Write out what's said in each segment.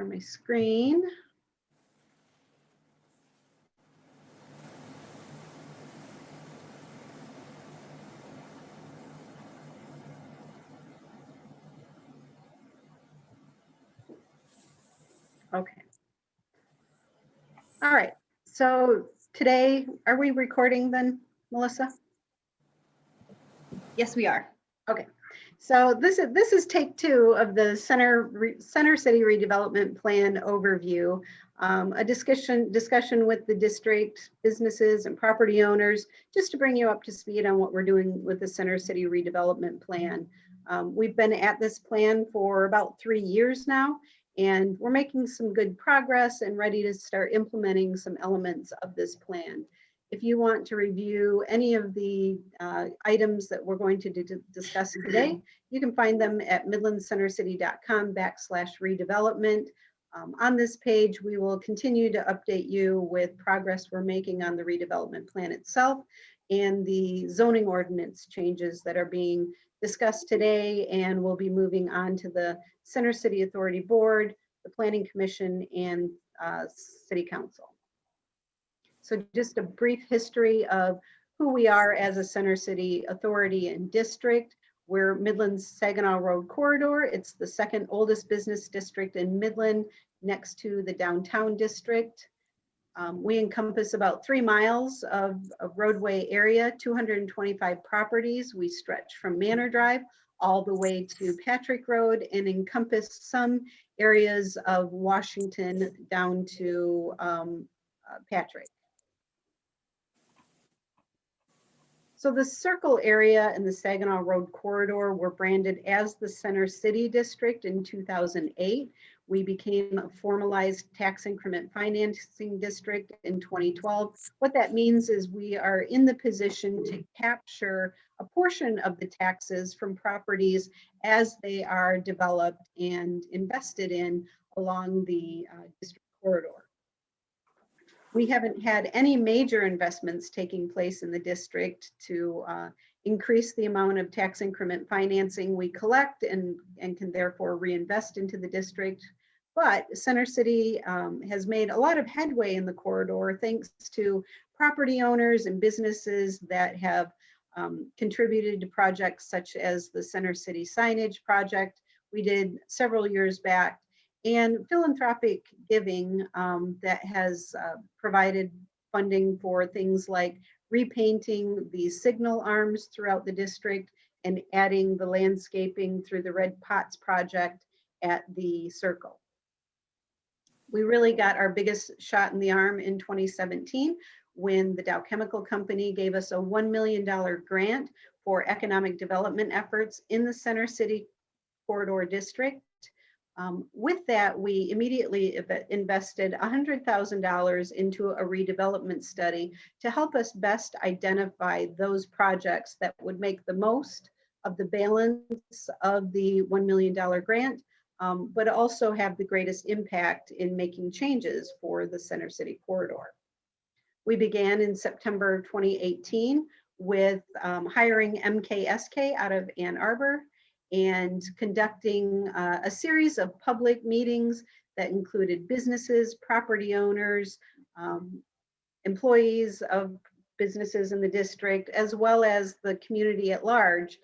my screen. Okay. All right. So today, are we recording then, Melissa? Yes, we are. Okay. So this is take 2 of the Center City Redevelopment Plan overview. A discussion with the district, businesses, and property owners, just to bring you up to speed on what we're doing with the Center City Redevelopment Plan. We've been at this plan for about 3 years now, and we're making some good progress and ready to start implementing some elements of this plan. If you want to review any of the items that we're going to discuss today, you can find them at midlandcentercity.com/redevelopment. On this page, we will continue to update you with progress we're making on the redevelopment plan itself and the zoning ordinance changes that are being discussed today, and we'll be moving on to the Center City Authority Board, the Planning Commission, and City Council. So just a brief history of who we are as a Center City Authority and District. We're Midland's Saginaw Road Corridor. It's the second oldest business district in Midland, next to the downtown district. We encompass about 3 miles of roadway area, 225 properties. We stretch from Manor Drive all the way to Patrick Road and encompass some areas of Washington down to Patrick. So the circle area and the Saginaw Road Corridor were branded as the Center City District in 2008. We became a formalized tax increment financing district in 2012. What that means is we are in the position to capture a portion of the taxes from properties as they are developed and invested in along the district corridor. We haven't had any major investments taking place in the district to increase the amount of tax increment financing we collect and can therefore reinvest into the district. But Center City has made a lot of headway in the corridor thanks to property owners and businesses that have contributed to projects such as the Center City signage project we did several years back, and philanthropic giving that has provided funding for things like repainting the signal arms throughout the district and adding the landscaping through the Red Pots project at the circle. We really got our biggest shot in the arm in 2017 when the Dow Chemical Company gave us a $1 million grant for economic development efforts in the Center City Corridor District. With that, we immediately invested $100,000 into a redevelopment study to help us best identify those projects that would make the most of the balance of the $1 million grant, but also have the greatest impact in making changes for the Center City Corridor. We began in September 2018 with hiring MKSK out of Ann Arbor and conducting a series of public meetings that included businesses, property owners, employees of businesses in the district, as well as the community at large,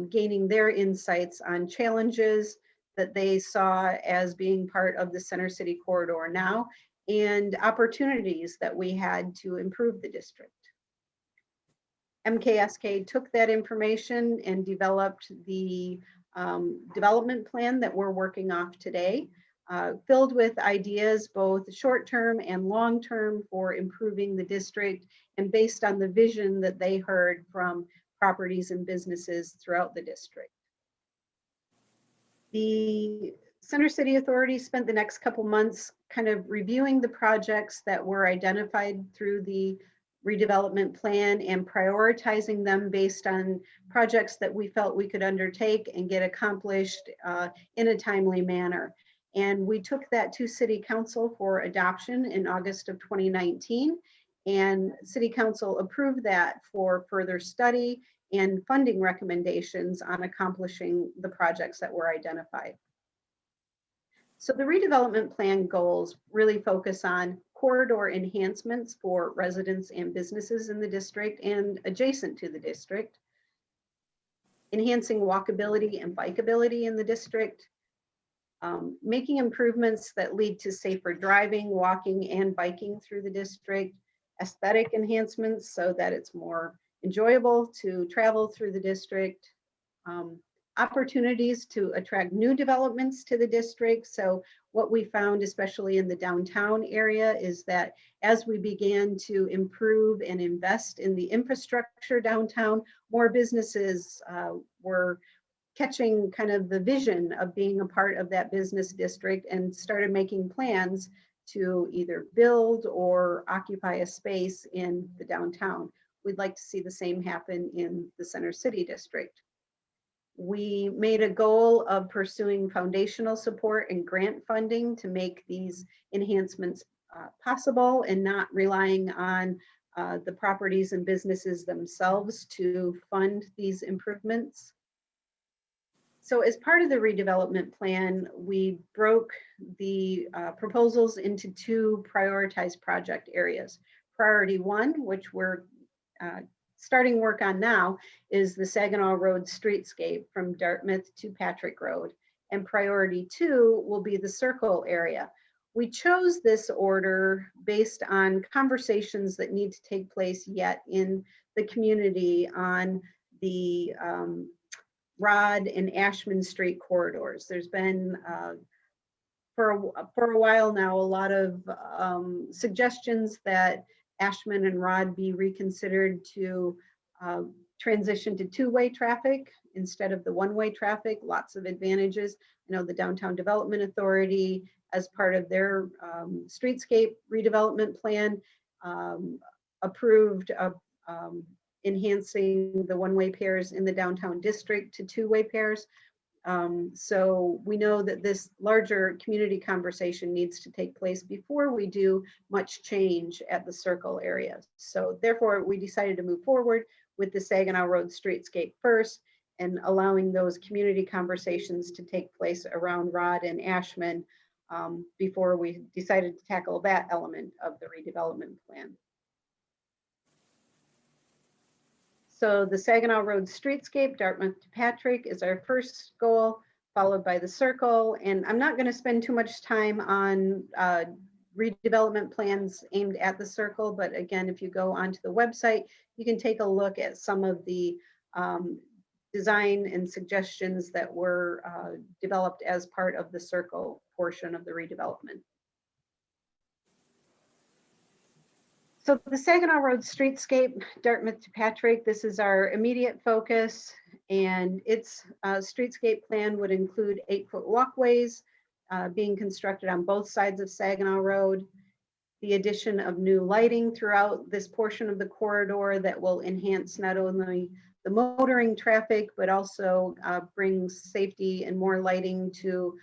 gaining their insights on challenges that they saw as being part of the Center City Corridor now, and opportunities that we had to improve the district. MKSK took that information and developed the development plan that we're working off today, filled with ideas both short-term and long-term for improving the district, and based on the vision that they heard from properties and businesses throughout the district. The Center City Authority spent the next couple months kind of reviewing the projects that were identified through the redevelopment plan and prioritizing them based on projects that we felt we could undertake and get accomplished in a timely manner. And we took that to City Council for adoption in August of 2019, and City Council approved that for further study and funding recommendations on accomplishing the projects that were identified. So the redevelopment plan goals really focus on corridor enhancements for residents and businesses in the district and adjacent to the district, enhancing walkability and bikeability in the district, making improvements that lead to safer driving, walking, and biking through the district, aesthetic enhancements so that it's more enjoyable to travel through the district, opportunities to attract new developments to the district. So what we found, especially in the downtown area, is that as we began to improve and invest in the infrastructure downtown, more businesses were catching kind of the vision of being a part of that business district and started making plans to either build or occupy a space in the downtown. We'd like to see the same happen in the Center City District. We made a goal of pursuing foundational support and grant funding to make these enhancements possible and not relying on the properties and businesses themselves to fund these improvements. So as part of the redevelopment plan, we broke the proposals into two prioritized project areas. Priority one, which we're starting work on now, is the Saginaw Road streetscape from Dartmouth to Patrick Road. And priority two will be the circle area. We chose this order based on conversations that need to take place yet in the community on the Rod and Ashman Street corridors. There's been for a while now a lot of suggestions that Ashman and Rod be reconsidered to transition to two-way traffic instead of the one-way traffic. Lots of advantages. I know the Downtown Development Authority, as part of their streetscape redevelopment plan, approved enhancing the one-way pairs in the downtown district to two-way pairs. So we know that this larger community conversation needs to take place before we do much change at the circle area. So therefore, we decided to move forward with the Saginaw Road streetscape first and allowing those community conversations to take place around Rod and Ashman before we decided to tackle that element of the redevelopment plan. So the Saginaw Road streetscape, Dartmouth to Patrick, is our first goal, followed by the circle. And I'm not going to spend too much time on redevelopment plans aimed at the circle, but again, if you go onto the website, you can take a look at some of the design and suggestions that were developed as part of the circle portion of the redevelopment. So the Saginaw Road streetscape, Dartmouth to Patrick, this is our immediate focus, and its streetscape plan would include 8-foot walkways being constructed on both sides of Saginaw Road, the addition of new lighting throughout this portion of the corridor that will enhance not only the motoring traffic, but also brings safety and more lighting to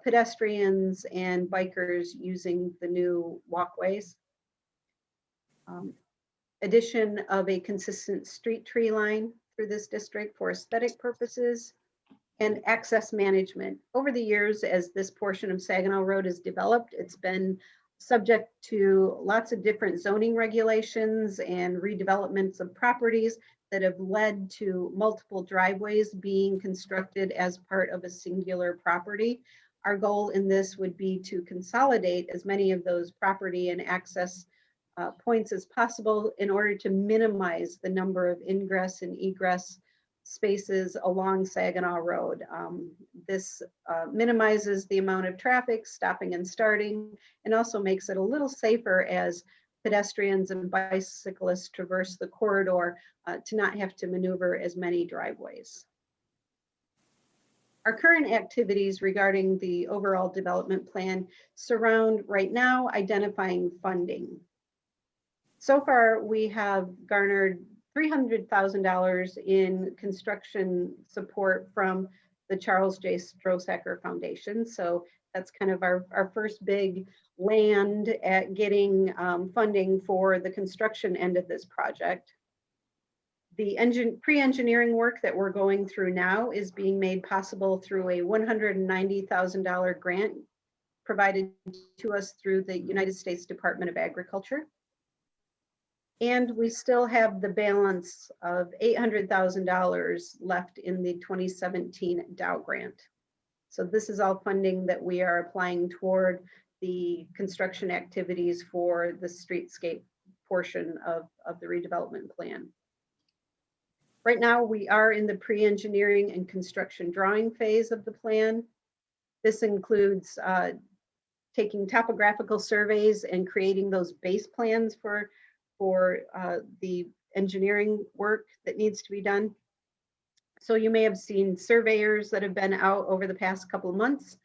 pedestrians and bikers using the new walkways. Addition of a consistent street tree line through this district for aesthetic purposes, and access management. Over the years, as this portion of Saginaw Road is developed, it's been subject to lots of different zoning regulations and redevelopments of properties that have led to multiple driveways being constructed as part of a singular property. Our goal in this would be to consolidate as many of those property and access points as possible in order to minimize the number of ingress and egress spaces along Saginaw Road. This minimizes the amount of traffic stopping and starting, and also makes it a little safer as pedestrians and bicyclists traverse the corridor to not have to maneuver as many driveways. Our current activities regarding the overall development plan surround right now identifying funding. So far, we have garnered $300,000 in construction support from the Charles J. Strosacker Foundation. So that's kind of our first big land at getting funding for the construction end of this project. The pre-engineering work that we're going through now is being made possible through a $190,000 grant provided to us through the United States Department of Agriculture. And we still have the balance of $800,000 left in the 2017 Dow grant. So this is all funding that we are applying toward the construction activities for the streetscape portion of the redevelopment plan. Right now, we are in the pre-engineering and construction drawing phase of the plan. This includes taking topographical surveys and creating those base plans for the engineering work that needs to be done. So you may have seen surveyors that have been out over the past couple of months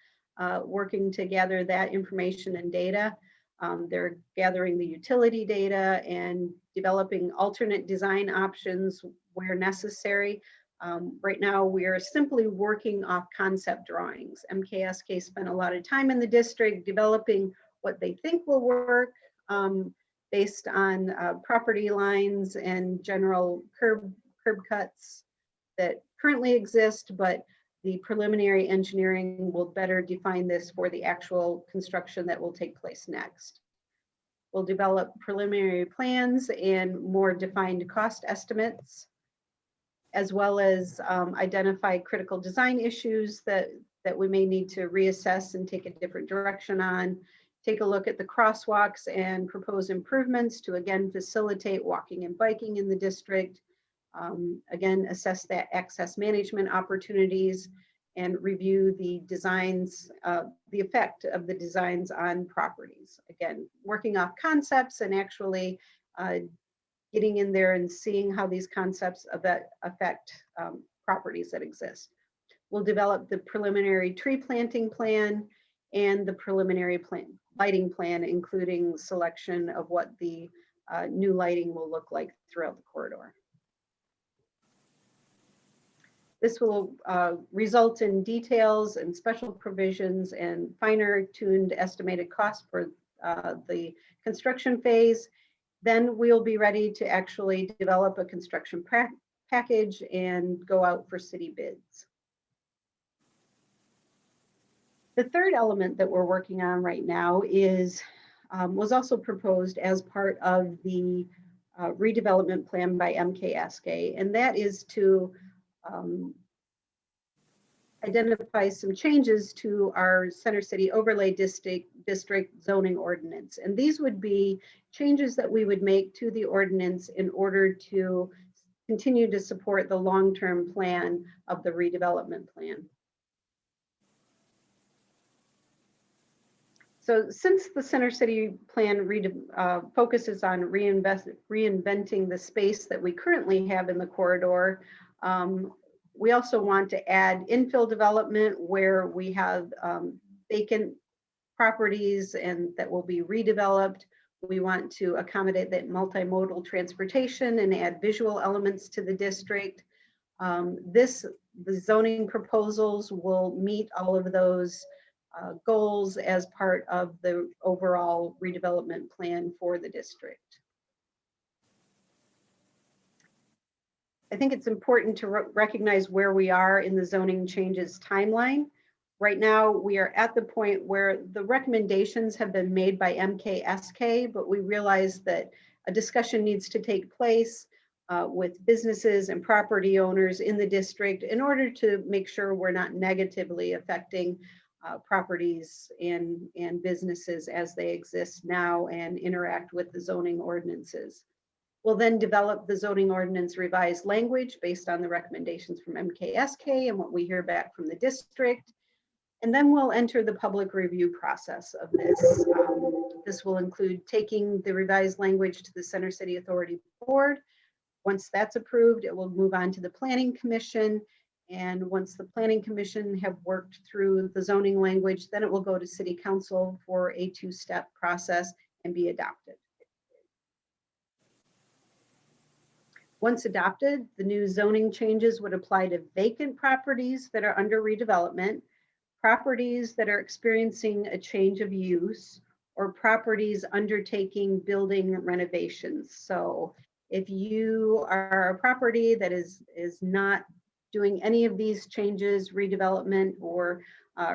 working to gather that information and data. They're gathering the utility data and developing alternate design options where necessary. Right now, we are simply working off concept drawings. MKSK spent a lot of time in the district developing what they think will work based on property lines and general curb cuts that currently exist, but the preliminary engineering will better define this for the actual construction that will take place next. We'll develop preliminary plans and more defined cost estimates, as well as identify critical design issues that we may need to reassess and take a different direction on. Take a look at the crosswalks and propose improvements to again facilitate walking and biking in the district. Again, assess that access management opportunities and review the designs, the effect of the designs on properties. Again, working off concepts and actually getting in there and seeing how these concepts affect properties that exist. We'll develop the preliminary tree planting plan and the preliminary lighting plan, including selection of what the new lighting will look like throughout the corridor. This will result in details and special provisions and finer tuned estimated costs for the construction phase. Then we'll be ready to actually develop a construction package and go out for city bids. The third element that we're working on right now is was also proposed as part of the redevelopment plan by MKSK, and that is to identify some changes to our Center City Overlay District zoning ordinance. And these would be changes that we would make to the ordinance in order to continue to support the long-term plan of the redevelopment plan. So since the Center City plan focuses on reinventing the space that we currently have in the corridor, we also want to add infill development where we have vacant properties and that will be redeveloped. We want to accommodate that multimodal transportation and add visual elements to the district. The zoning proposals will meet all of those goals as part of the overall redevelopment plan for the district. I think it's important to recognize where we are in the zoning changes timeline. Right now, we are at the point where the recommendations have been made by MKSK, but we realize that a discussion needs to take place with businesses and property owners in the district in order to make sure we're not negatively affecting properties and businesses as they exist now and interact with the zoning ordinances. We'll then develop the zoning ordinance revised language based on the recommendations from MKSK and what we hear back from the district. And then we'll enter the public review process of this. This will include taking the revised language to the Center City Authority Board. Once that's approved, it will move on to the Planning Commission. And once the Planning Commission have worked through the zoning language, then it will go to City Council for a two-step process and be adopted. Once adopted, the new zoning changes would apply to vacant properties that are under redevelopment, properties that are experiencing a change of use, or properties undertaking building renovations. So if you are a property that is not doing any of these changes, redevelopment or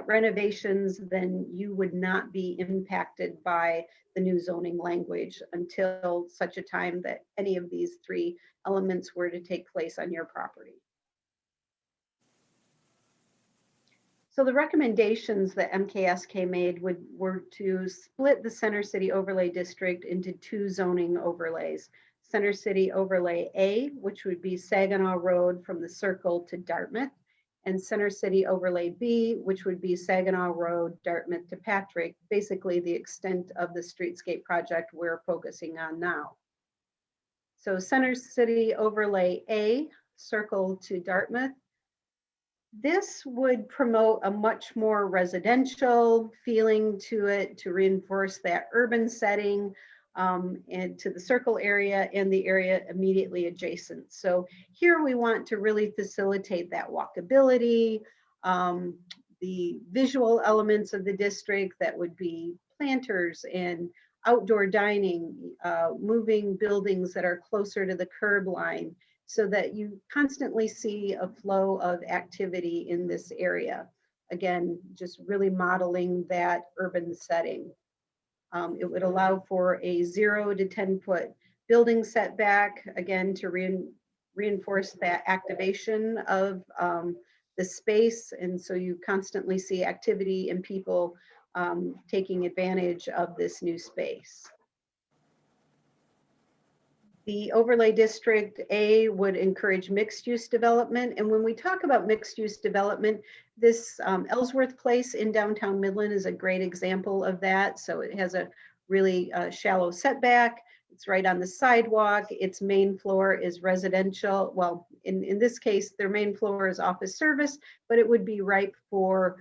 renovations, then you would not be impacted by the new zoning language until such a time that any of these three elements were to take place on your property. So the recommendations that MKSK made were to split the Center City Overlay District into two zoning overlays. Center City Overlay A, which would be Saginaw Road from the Circle to Dartmouth, and Center City Overlay B, which would be Saginaw Road, Dartmouth to Patrick, basically the extent of the streetscape project we're focusing on now. So Center City Overlay A, Circle to Dartmouth. This would promote a much more residential feeling to it, to reinforce that urban setting, and to the Circle area and the area immediately adjacent. So here we want to really facilitate that walkability, the visual elements of the district that would be planters and outdoor dining, moving buildings that are closer to the curb line, so that you constantly see a flow of activity in this area. Again, just really modeling that urban setting. It would allow for a 0 to 10-foot building setback, again, to reinforce that activation of the space. And so you constantly see activity and people taking advantage of this new space. The overlay district A would encourage mixed use development. And when we talk about mixed use development, this Ellsworth Place in downtown Midland is a great example of that. So it has a really shallow setback. It's right on the sidewalk. Its main floor is residential. Well, in this case, their main floor is office service, but it would be ripe for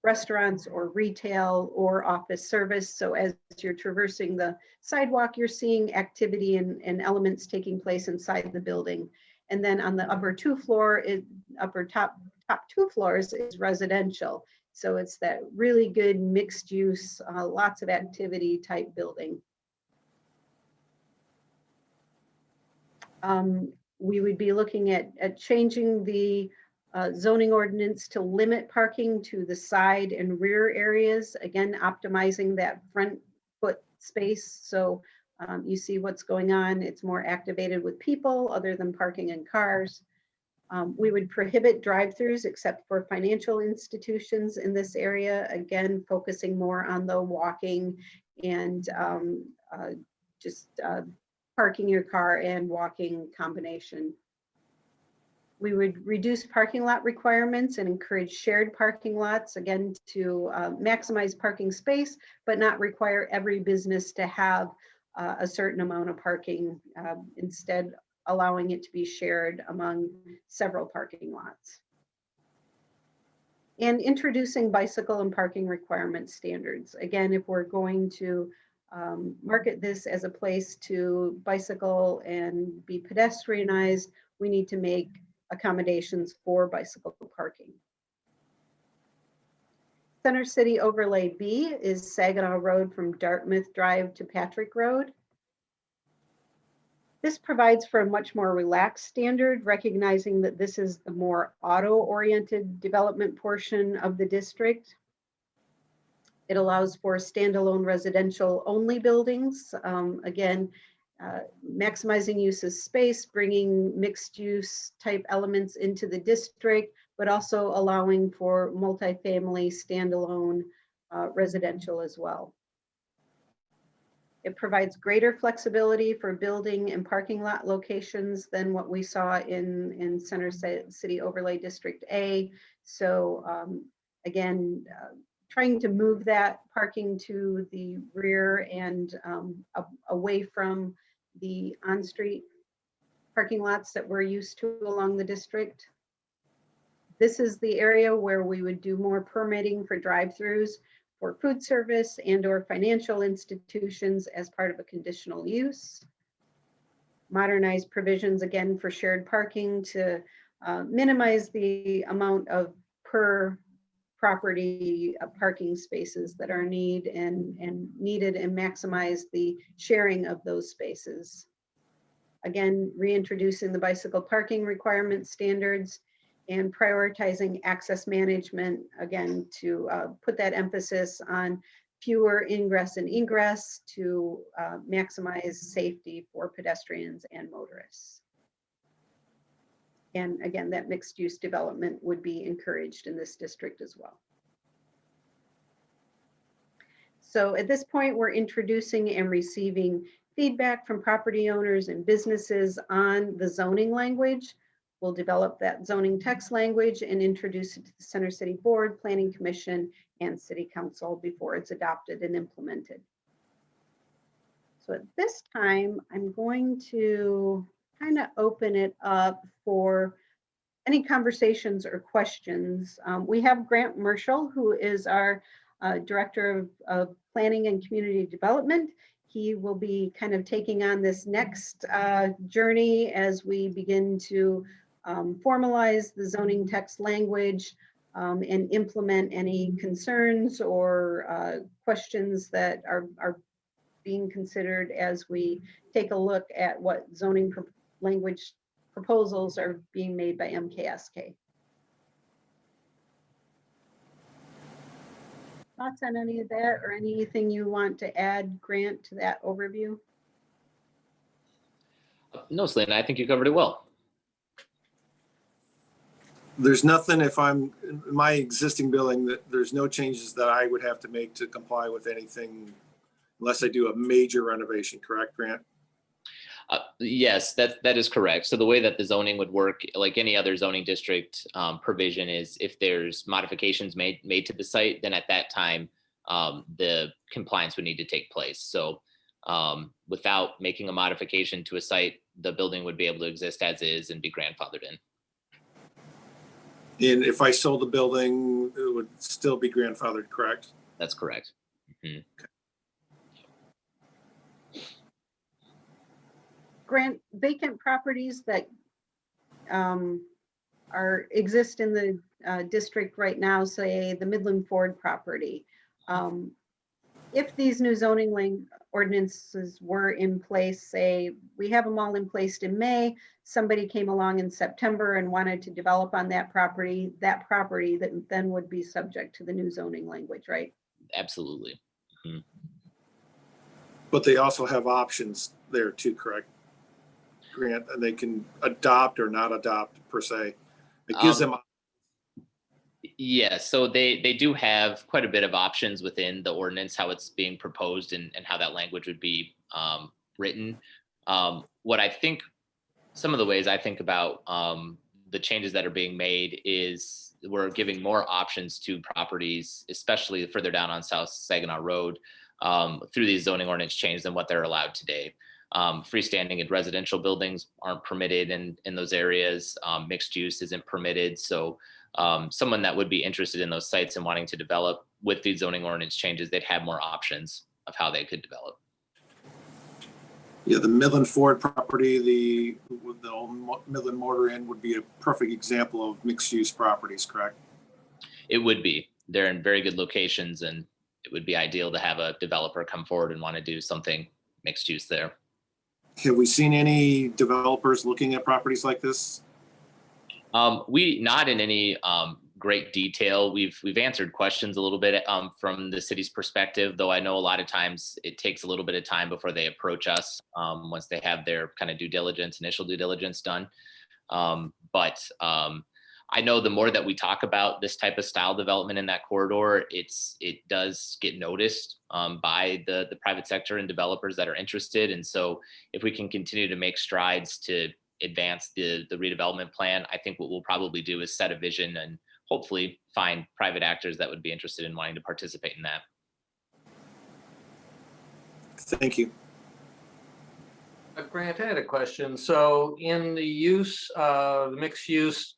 restaurants or retail or office service. So as you're traversing the sidewalk, you're seeing activity and elements taking place inside the building. And then on the upper top two floors is residential. So it's that really good mixed use, lots of activity type building. We would be looking at changing the zoning ordinance to limit parking to the side and rear areas, again, optimizing that front foot space. So you see what's going on. It's more activated with people other than parking in cars. We would prohibit drive-throughs except for financial institutions in this area, again, focusing more on the walking and just parking your car and walking combination. We would reduce parking lot requirements and encourage shared parking lots, again, to maximize parking space, but not require every business to have a certain amount of parking, instead allowing it to be shared among several parking lots. And introducing bicycle and parking requirement standards. Again, if we're going to market this as a place to bicycle and be pedestrianized, we need to make accommodations for bicycle parking. Center City Overlay B is Saginaw Road from Dartmouth Drive to Patrick Road. This provides for a much more relaxed standard, recognizing that this is the more auto-oriented development portion of the district. It allows for standalone residential only buildings. Again, maximizing use of space, bringing mixed use type elements into the district, but also allowing for multifamily standalone residential as well. It provides greater flexibility for building and parking lot locations than what we saw in Center City Overlay District A. So again, trying to move that parking to the rear and away from the on-street parking lots that we're used to along the district. This is the area where we would do more permitting for drive-throughs for food service and or financial institutions as part of a conditional use. Modernize provisions, again, for shared parking to minimize the amount of per property parking spaces that are needed and maximize the sharing of those spaces. Again, reintroducing the bicycle parking requirement standards and prioritizing access management, again, to put that emphasis on fewer ingress and egress to maximize safety for pedestrians and motorists. And again, that mixed use development would be encouraged in this district as well. So at this point, we're introducing and receiving feedback from property owners and businesses on the zoning language. We'll develop that zoning text language and introduce it to the Center City Board, Planning Commission, and City Council before it's adopted and implemented. So at this time, I'm going to kind of open it up for any conversations or questions. We have Grant Marshall, who is our Director of Planning and Community Development. He will be kind of taking on this next journey as we begin to formalize the zoning text language and implement any concerns or questions that are being considered as we take a look at what zoning language proposals are being made by MKSK. Thoughts on any of that or anything you want to add, Grant, to that overview? No, Selina, I think you covered it well. There's nothing, if I'm in my existing building, that there's no changes that I would have to make to comply with anything unless I do a major renovation, correct, Grant? Yes, that is correct. So the way that the zoning would work, like any other zoning district provision, is if there's modifications made to the site, then at that time, the compliance would need to take place. So without making a modification to a site, the building would be able to exist as is and be grandfathered in. And if I sold the building, it would still be grandfathered, correct? That's correct. Mm-hmm. Okay. Grant, vacant properties that exist in the district right now, say the Midland Ford property. If these new zoning ordinances were in place, say we have them all in place in May, somebody came along in September and wanted to develop on that property that then would be subject to the new zoning language, right? Absolutely. Mm-hmm. But they also have options there too, correct, Grant? And they can adopt or not adopt per se. It gives them. Yeah, so they do have quite a bit of options within the ordinance, how it's being proposed and how that language would be written. What I think, some of the ways I think about the changes that are being made is we're giving more options to properties, especially further down on South Saginaw Road, through these zoning ordinance changes than what they're allowed today. Freestanding and residential buildings aren't permitted in those areas. Mixed use isn't permitted. So someone that would be interested in those sites and wanting to develop with these zoning ordinance changes, they'd have more options of how they could develop. Yeah, the Midland Ford property, the old Midland Mortar Inn would be a perfect example of mixed use properties, correct? It would be. They're in very good locations, and it would be ideal to have a developer come forward and want to do something mixed use there. Have we seen any developers looking at properties like this? We not in any great detail. We've answered questions a little bit from the city's perspective, though I know a lot of times it takes a little bit of time before they approach us once they have their kind of initial due diligence done. But I know the more that we talk about this type of style development in that corridor, it does get noticed by the private sector and developers that are interested. And so if we can continue to make strides to advance the redevelopment plan, I think what we'll probably do is set a vision and hopefully find private actors that would be interested in wanting to participate in that. Thank you. Grant, I had a question. So in the use of mixed use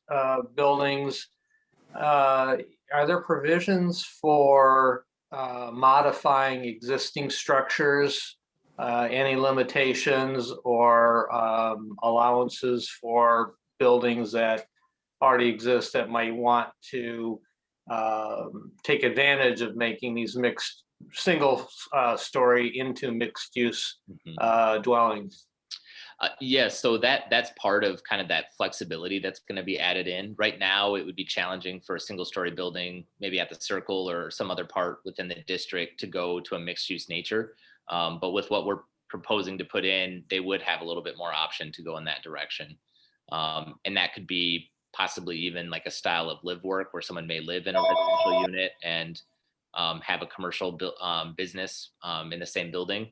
buildings, are there provisions for modifying existing structures? Any limitations or allowances for buildings that already exist that might want to take advantage of making these mixed single story into mixed use dwellings? Yes, so that's part of kind of that flexibility that's going to be added in. Right now, it would be challenging for a single-story building, maybe at the Circle or some other part within the district, to go to a mixed-use nature. But with what we're proposing to put in, they would have a little bit more option to go in that direction. And that could be possibly even like a style of live work where someone may live in a residential unit and have a commercial business in the same building.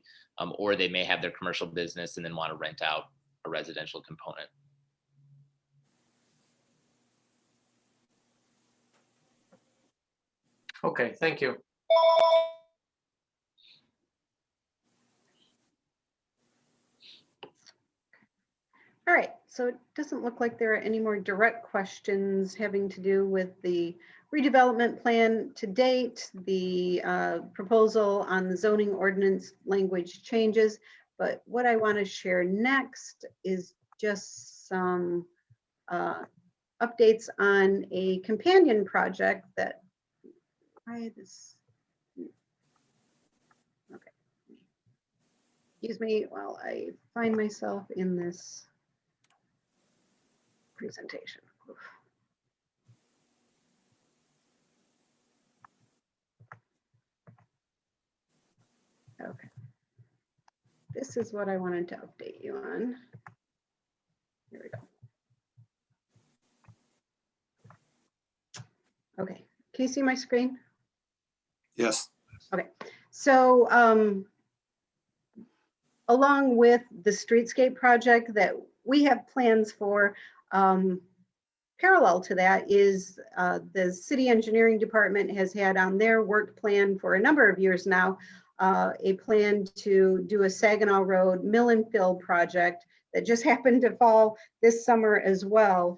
Or they may have their commercial business and then want to rent out a residential component. Okay, thank you. All right, so it doesn't look like there are any more direct questions having to do with the redevelopment plan to date, the proposal on the zoning ordinance language changes. But what I want to share next is just some updates on a companion project that, okay. Excuse me while I find myself in this presentation. Oof. Okay. This is what I wanted to update you on. Here we go. Okay, can you see my screen? Yes. Okay, so along with the Streetscape project that we have plans for, parallel to that is the city engineering department has had on their work plan for a number of years now, a plan to do a Saginaw Road mill and fill project that just happened to fall this summer as well,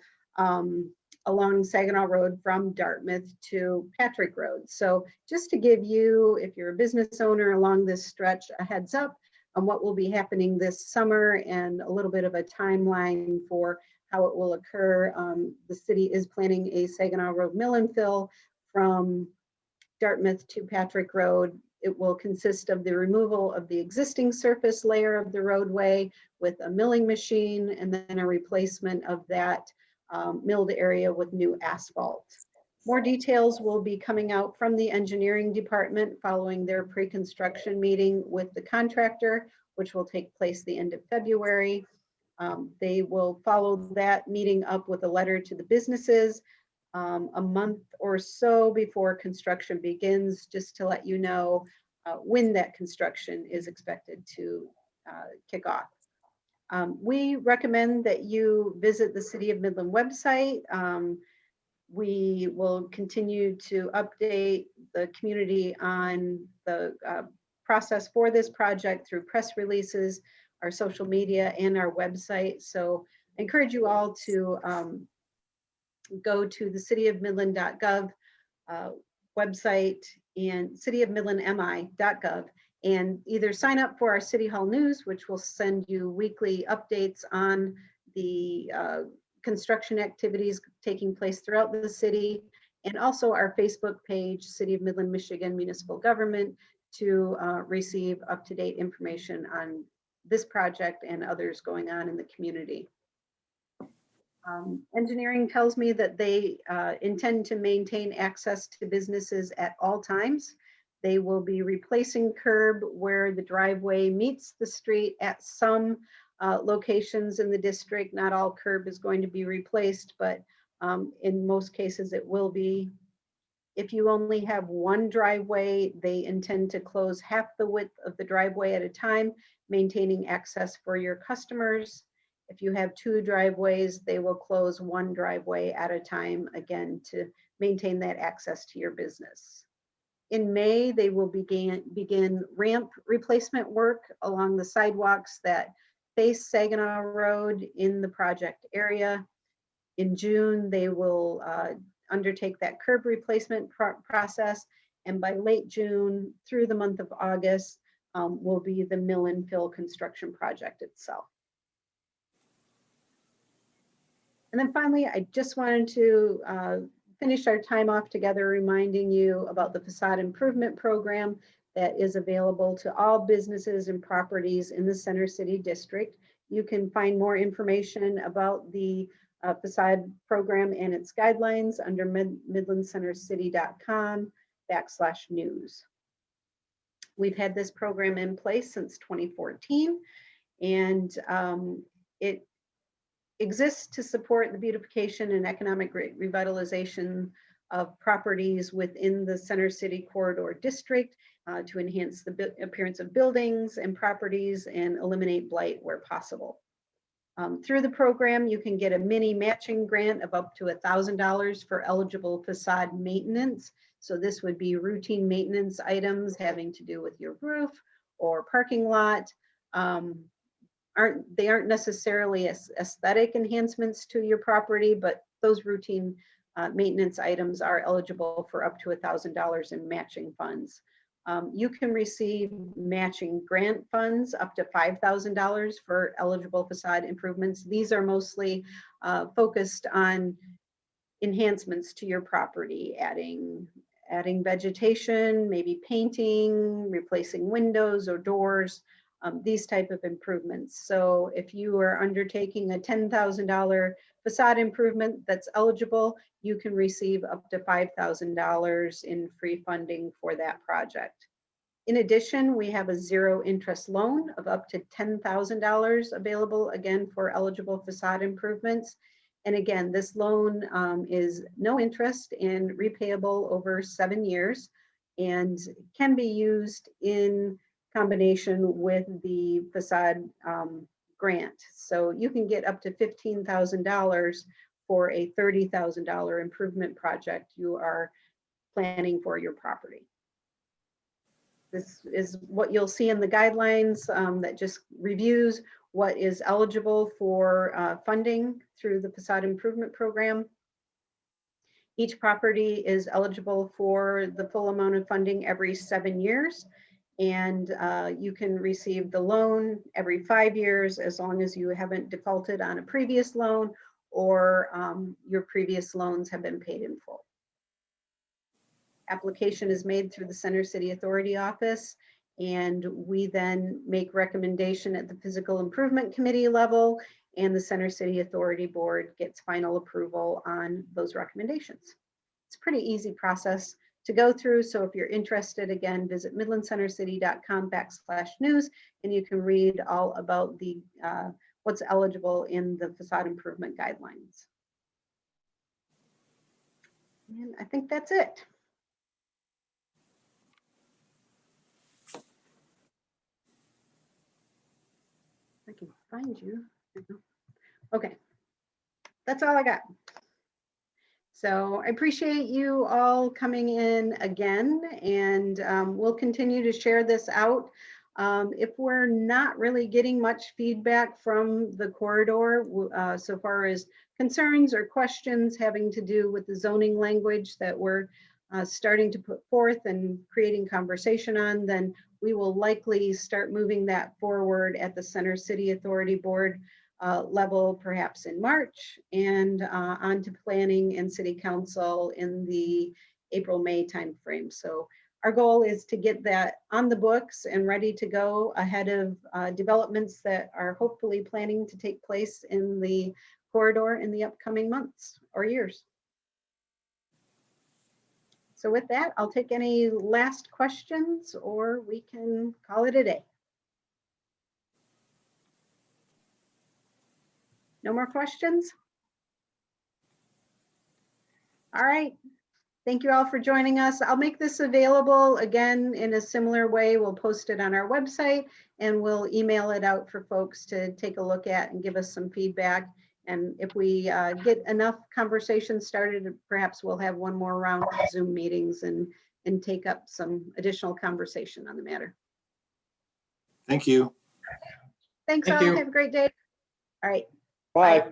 along Saginaw Road from Dartmouth to Patrick Road. So just to give you, if you're a business owner along this stretch, a heads up on what will be happening this summer and a little bit of a timeline for how it will occur. The city is planning a Saginaw Road mill and fill from Dartmouth to Patrick Road. It will consist of the removal of the existing surface layer of the roadway with a milling machine and then a replacement of that milled area with new asphalt. More details will be coming out from the engineering department following their pre-construction meeting with the contractor, which will take place the end of February. They will follow that meeting up with a letter to the businesses a month or so before construction begins, just to let you know when that construction is expected to kick off. We recommend that you visit the City of Midland website. We will continue to update the community on the process for this project through press releases, our social media, and our website. So I encourage you all to go to the cityofmidland.gov website and cityofmidlandmi.gov and either sign up for our City Hall News, which will send you weekly updates on the construction activities taking place throughout the city, and also our Facebook page, City of Midland, Michigan Municipal Government, to receive up-to-date information on this project and others going on in the community. Engineering tells me that they intend to maintain access to businesses at all times. They will be replacing curb where the driveway meets the street at some locations in the district. Not all curb is going to be replaced, but in most cases it will be. If you only have one driveway, they intend to close half the width of the driveway at a time, maintaining access for your customers. If you have two driveways, they will close one driveway at a time, again, to maintain that access to your business. In May, they will begin ramp replacement work along the sidewalks that face Saginaw Road in the project area. In June, they will undertake that curb replacement process. And by late June through the month of August will be the mill and fill construction project itself. And then finally, I just wanted to finish our time off together reminding you about the facade improvement program that is available to all businesses and properties in the Center City District. You can find more information about the facade program and its guidelines under midlandcentercity.com/news. We've had this program in place since 2014, and it exists to support the beautification and economic revitalization of properties within the Center City Corridor District to enhance the appearance of buildings and properties and eliminate blight where possible. Through the program, you can get a mini matching grant of up to $1,000 for eligible facade maintenance. So this would be routine maintenance items having to do with your roof or parking lot. They aren't necessarily aesthetic enhancements to your property, but those routine maintenance items are eligible for up to $1,000 in matching funds. You can receive matching grant funds up to $5,000 for eligible facade improvements. These are mostly focused on enhancements to your property, adding vegetation, maybe painting, replacing windows or doors, these type of improvements. So if you are undertaking a $10,000 facade improvement that's eligible, you can receive up to $5,000 in free funding for that project. In addition, we have a zero interest loan of up to $10,000 available, again, for eligible facade improvements. And again, this loan is no interest and repayable over 7 years and can be used in combination with the facade grant. So you can get up to $15,000 for a $30,000 improvement project you are planning for your property. This is what you'll see in the guidelines that just reviews what is eligible for funding through the facade improvement program. Each property is eligible for the full amount of funding every 7 years. And you can receive the loan every 5 years as long as you haven't defaulted on a previous loan or your previous loans have been paid in full. Application is made through the Center City Authority Office, and we then make recommendation at the Physical Improvement Committee level, and the Center City Authority Board gets final approval on those recommendations. It's a pretty easy process to go through. So if you're interested, again, visit midlandcentercity.com/news, and you can read all about the what's eligible in the facade improvement guidelines. And I think that's it. I can find you. Okay, that's all I got. So I appreciate you all coming in again, and we'll continue to share this out. If we're not really getting much feedback from the corridor so far as concerns or questions having to do with the zoning language that we're starting to put forth and creating conversation on, then we will likely start moving that forward at the Center City Authority Board level, perhaps in March, and on to planning and city council in the April-May timeframe. So our goal is to get that on the books and ready to go ahead of developments that are hopefully planning to take place in the corridor in the upcoming months or years. So with that, I'll take any last questions, or we can call it a day. No more questions? All right. Thank you all for joining us. I'll make this available again in a similar way. We'll post it on our website, and we'll email it out for folks to take a look at and give us some feedback. And if we get enough conversation started, perhaps we'll have one more round of Zoom meetings and take up some additional conversation on the matter. Thank you. Thanks Thank all. you. Have a great day. All right. Bye.